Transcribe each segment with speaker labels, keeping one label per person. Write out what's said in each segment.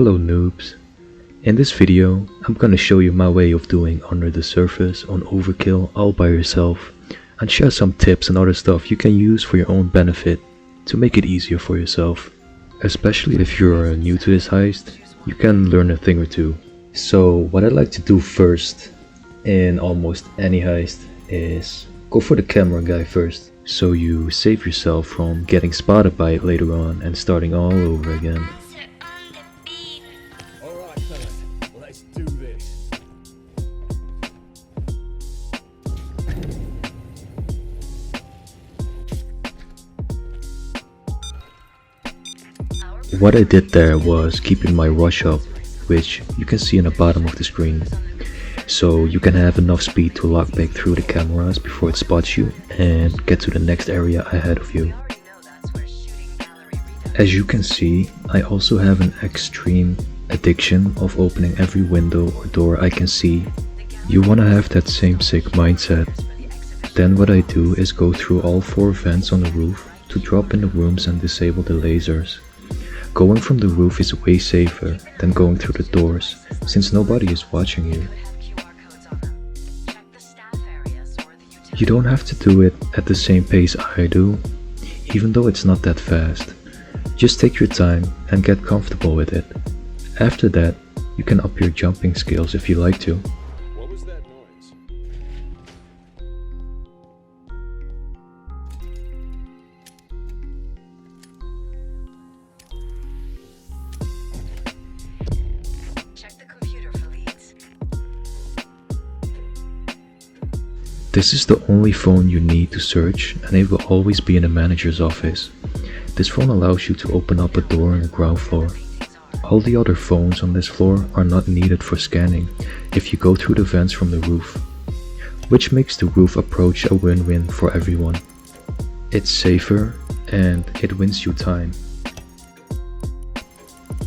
Speaker 1: Hello noobs. In this video, I'm gonna show you my way of doing Under the Surface on Overkill all by yourself and share some tips and other stuff you can use for your own benefit to make it easier for yourself. Especially if you're new to this heist, you can learn a thing or two. So what I like to do first in almost any heist is go for the camera guy first, so you save yourself from getting spotted by it later on and starting all over again. What I did there was keeping my rush up, which you can see in the bottom of the screen, so you can have enough speed to lock back through the cameras before it spots you and get to the next area ahead of you. As you can see, I also have an extreme addiction of opening every window or door I can see. You wanna have that same sick mindset. Then what I do is go through all 4 vents on the roof to drop in the rooms and disable the lasers. Going from the roof is way safer than going through the doors, since nobody is watching you. You don't have to do it at the same pace I do, even though it's not that fast. Just take your time and get comfortable with it. After that, you can up your jumping skills if you like to.
Speaker 2: What was that noise?
Speaker 3: Check the computer for leads.
Speaker 1: This is the only phone you need to search, and it will always be in the manager's office. This phone allows you to open up a door on the ground floor. All the other phones on this floor are not needed for scanning if you go through the vents from the roof, which makes the roof approach a win-win for everyone. It's safer and it wins you time.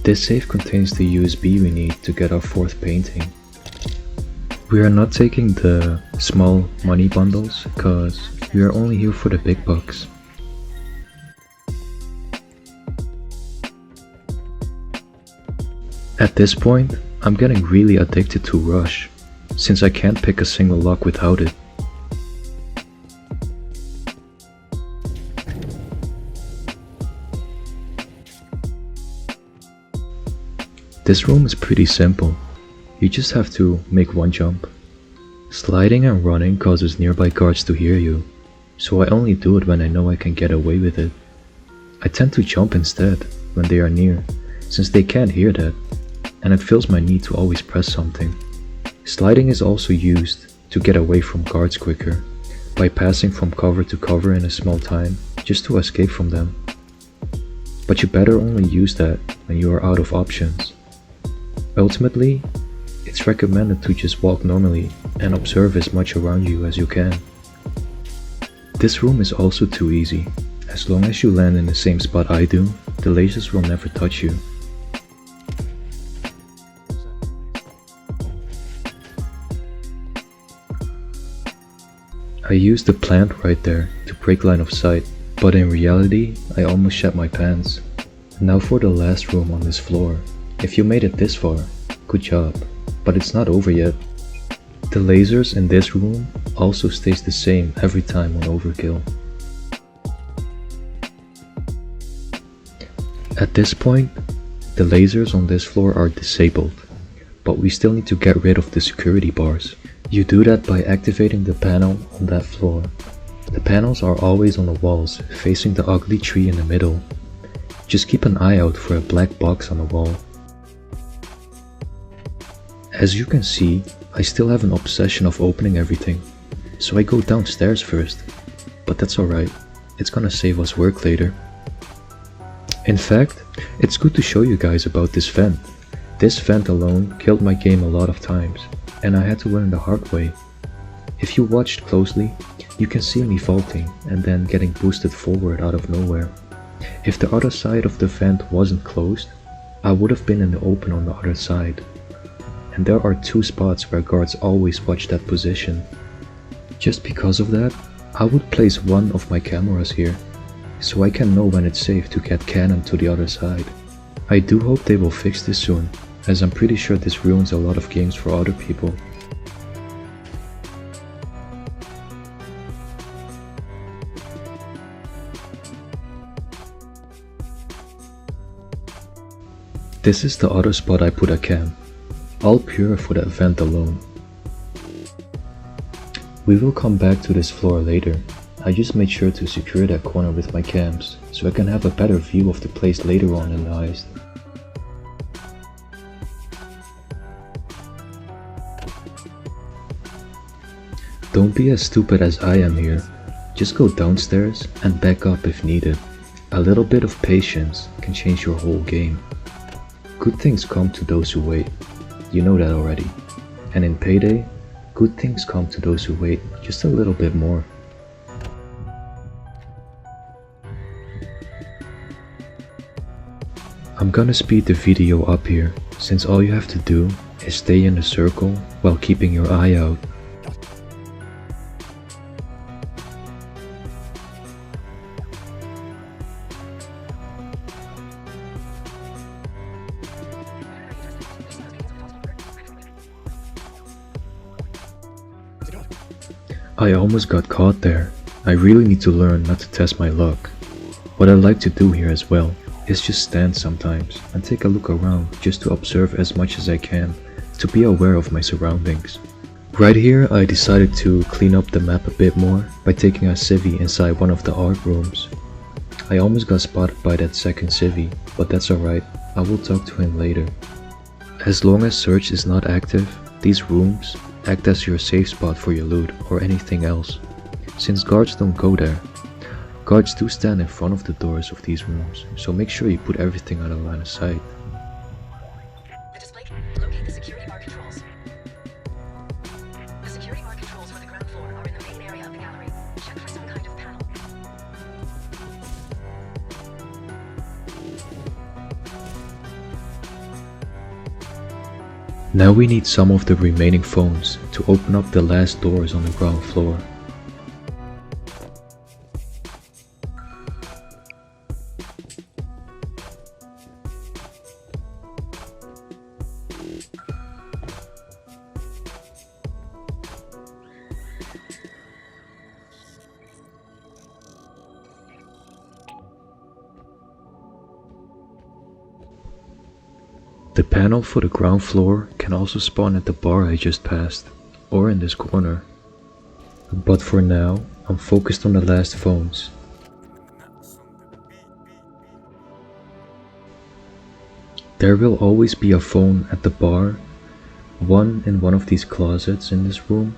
Speaker 1: This safe contains the USB we need to get our 4th painting. We are not taking the small money bundles because we are only here for the big bucks. At this point, I'm getting really addicted to Rush, since I can't pick a single lock without it. This room is pretty simple. You just have to make one jump. Sliding and running causes nearby guards to hear you, so I only do it when I know I can get away with it. I tend to jump instead when they are near, since they can't hear that, and it fills my need to always press something. Sliding is also used to get away from guards quicker, by passing from cover to cover in a small time, just to escape from them. But you better only use that when you are out of options. Ultimately, it's recommended to just walk normally and observe as much around you as you can. This room is also too easy. As long as you land in the same spot I do, the lasers will never touch you. I used the plant right there to break line of sight, but in reality, I almost shat my pants. Now for the last room on this floor. If you made it this far, good job, but it's not over yet. The lasers in this room also stays the same every time on Overkill. At this point, the lasers on this floor are disabled, but we still need to get rid of the security bars. You do that by activating the panel on that floor. The panels are always on the walls, facing the ugly tree in the middle. Just keep an eye out for a black box on the wall. As you can see, I still have an obsession of opening everything, so I go downstairs first, but that's alright, it's gonna save us work later. In fact, it's good to show you guys about this vent. This vent alone killed my game a lot of times, and I had to learn the hard way. If you watched closely, you can see me vaulting and then getting boosted forward out of nowhere. If the other side of the vent wasn't closed, I would have been in the open on the other side. And there are 2 spots where guards always watch that position. Just because of that, I would place one of my cameras here, so I can know when it's safe to get cannon to the other side. I do hope they will fix this soon, as I'm pretty sure this ruins a lot of games for other people. This is the other spot I put a cam, all pure for the event alone. We will come back to this floor later. I just made sure to secure that corner with my cams, so I can have a better view of the place later on in the heist. Don't be as stupid as I am here. Just go downstairs and back up if needed. A little bit of patience can change your whole game. Good things come to those who wait. You know that already. And in Payday, good things come to those who wait just a little bit more. I'm gonna speed the video up here, since all you have to do is stay in the circle while keeping your eye out. I almost got caught there. I really need to learn not to test my luck. What I like to do here as well is just stand sometimes and take a look around just to observe as much as I can to be aware of my surroundings. Right here I decided to clean up the map a bit more by taking a civvy inside one of the art rooms. I almost got spotted by that second civvy, but that's alright, I will talk to him later. As long as search is not active, these rooms act as your safe spot for your loot or anything else. Since guards don't go there, guards do stand in front of the doors of these rooms, so make sure you put everything on a line of sight.
Speaker 3: The display. Locate the security bar controls. The security bar controls for the ground floor are in the main area of the gallery. Check for some kind of panel.
Speaker 1: Now we need some of the remaining phones to open up the last doors on the ground floor. The panel for the ground floor can also spawn at the bar I just passed, or in this corner. But for now, I'm focused on the last phones. There will always be a phone at the bar, one in one of these closets in this room,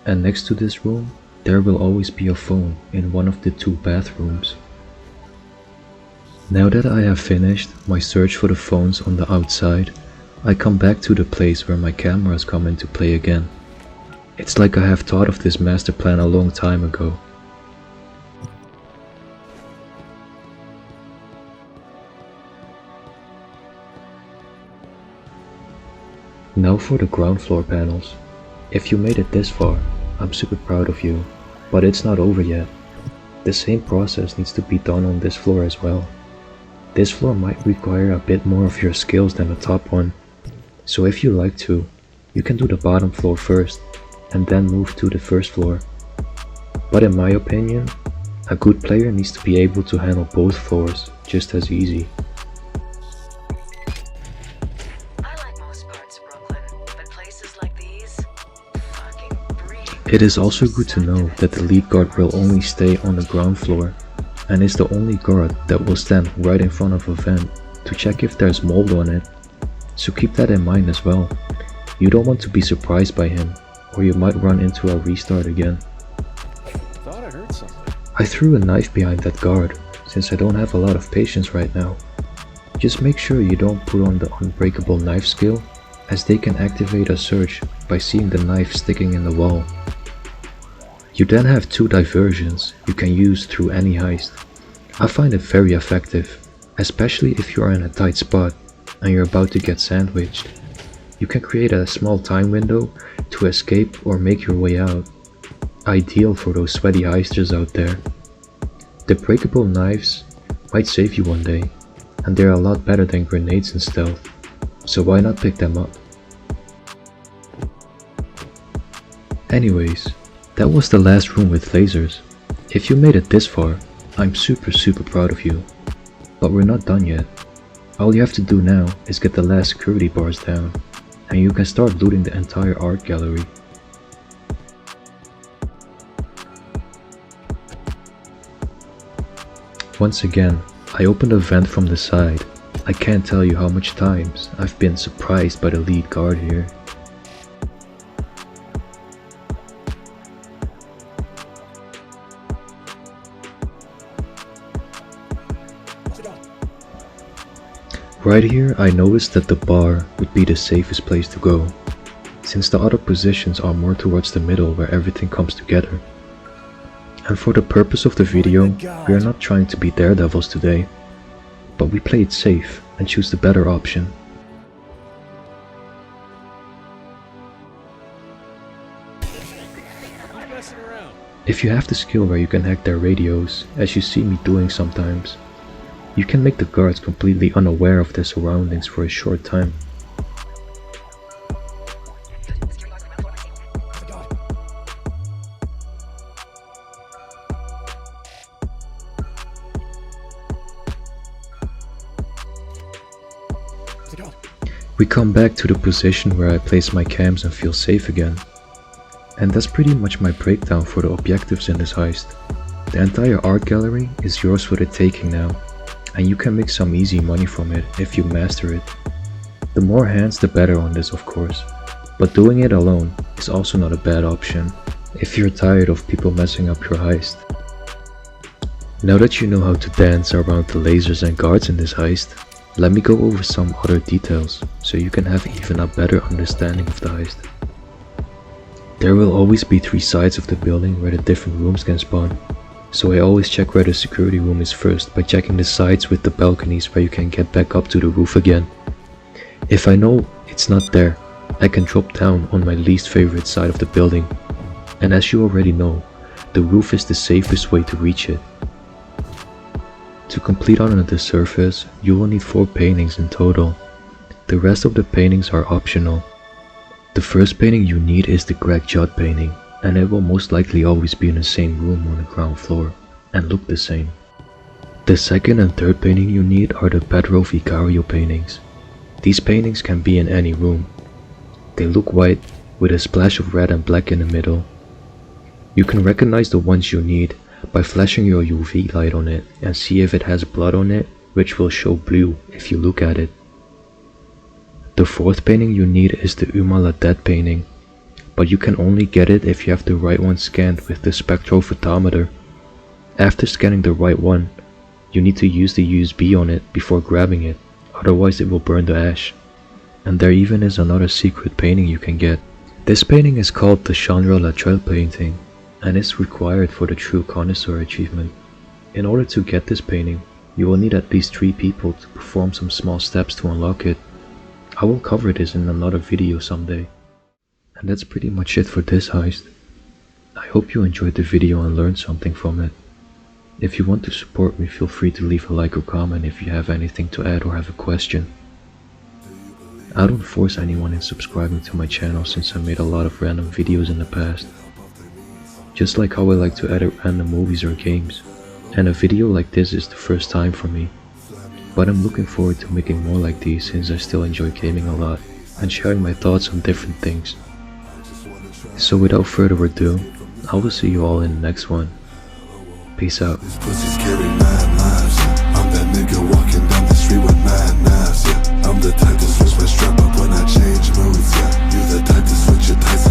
Speaker 1: and next to this room, there will always be a phone in one of the two bathrooms. Now that I have finished my search for the phones on the outside, I come back to the place where my cameras come into play again. It's like I have thought of this master plan a long time ago. Now for the ground floor panels. If you made it this far, I'm super proud of you, but it's not over yet. The same process needs to be done on this floor as well. This floor might require a bit more of your skills than the top one, so if you like to, you can do the bottom floor first, and then move to the first floor. But in my opinion, a good player needs to be able to handle both floors just as easy.
Speaker 3: I like most parts of Brooklyn, but places like these, fucking breathe.
Speaker 1: It is also good to know that the lead guard will only stay on the ground floor, and is the only guard that will stand right in front of a vent to check if there's mold on it. So keep that in mind as well. You don't want to be surprised by him, or you might run into a restart again.
Speaker 2: Thought I heard something.
Speaker 1: I threw a knife behind that guard, since I don't have a lot of patience right now. Just make sure you don't put on the unbreakable knife skill, as they can activate a search by seeing the knife sticking in the wall. You then have two diversions you can use through any heist. I find it very effective, especially if you are in a tight spot and you're about to get sandwiched. You can create a small time window to escape or make your way out. Ideal for those sweaty heisters out there. The breakable knives might save you one day, and they're a lot better than grenades in stealth, so why not pick them up? Anyways, that was the last room with lasers. If you made it this far, I'm super proud of you. But we're not done yet. All you have to do now is get the last security bars down, and you can start looting the entire art gallery. Once again, I opened a vent from the side. I can't tell you how much times I've been surprised by the lead guard here. Right here I noticed that the bar would be the safest place to go, since the other positions are more towards the middle where everything comes together. And for the purpose of the video, we are not trying to be daredevils today, but we play it safe and choose the better option.
Speaker 2: Who's messing around?
Speaker 1: If you have the skill where you can hack their radios, as you see me doing sometimes, you can make the guards completely unaware of their surroundings for a short time. We come back to the position where I place my cams and feel safe again. And that's pretty much my breakdown for the objectives in this heist. The entire art gallery is yours for the taking now, and you can make some easy money from it if you master it. The more hands the better on this, of course, but doing it alone is also not a bad option if you're tired of people messing up your heist. Now that you know how to dance around the lasers and guards in this heist, let me go over some other details so you can have even a better understanding of the heist. There will always be 3 sides of the building where the different rooms can spawn, so I always check where the security room is first by checking the sides with the balconies where you can get back up to the roof again. If I know it's not there, I can drop down on my least favorite side of the building, and as you already know, the roof is the safest way to reach it. To complete Under the Surphaze, you will need 4 paintings in total. The rest of the paintings are optional. The first painting you need is the Greg Judd painting, and it will most likely always be in the same room on the ground floor, and look the same. The second and third painting you need are the Pedro Vicario paintings. These paintings can be in any room. They look white, with a splash of red and black in the middle. You can recognize the ones you need by flashing your UV light on it and see if it has blood on it, which will show blue if you look at it. The fourth painting you need is the Umala Dead painting, but you can only get it if you have the right one scanned with the spectrophotometer. After scanning the right one, you need to use the USB on it before grabbing it, otherwise it will burn to ash. And there even is another secret painting you can get. This painting is called the Chandra Latrell painting, and is required for the True Connoisseur achievement. In order to get this painting, you will need at least 3 people to perform some small steps to unlock it. I will cover this in another video someday. And that's pretty much it for this heist. I hope you enjoyed the video and learned something from it. If you want to support me, feel free to leave a like or comment if you have anything to add or have a question. I don't force anyone in subscribing to my channel since I made a lot of random videos in the past. Just like how I like to edit random movies or games, and a video like this is the first time for me. But I'm looking forward to making more like these since I still enjoy gaming a lot and sharing my thoughts on different things. So without further ado, I will see you all in the next one. Peace out.
Speaker 4: These pussies carry 9 lives, yeah. I'm that nigga walking down the street with 9 knives, yeah. I'm the type to switch my strap up when I change moves, yeah. You the type to switch your ties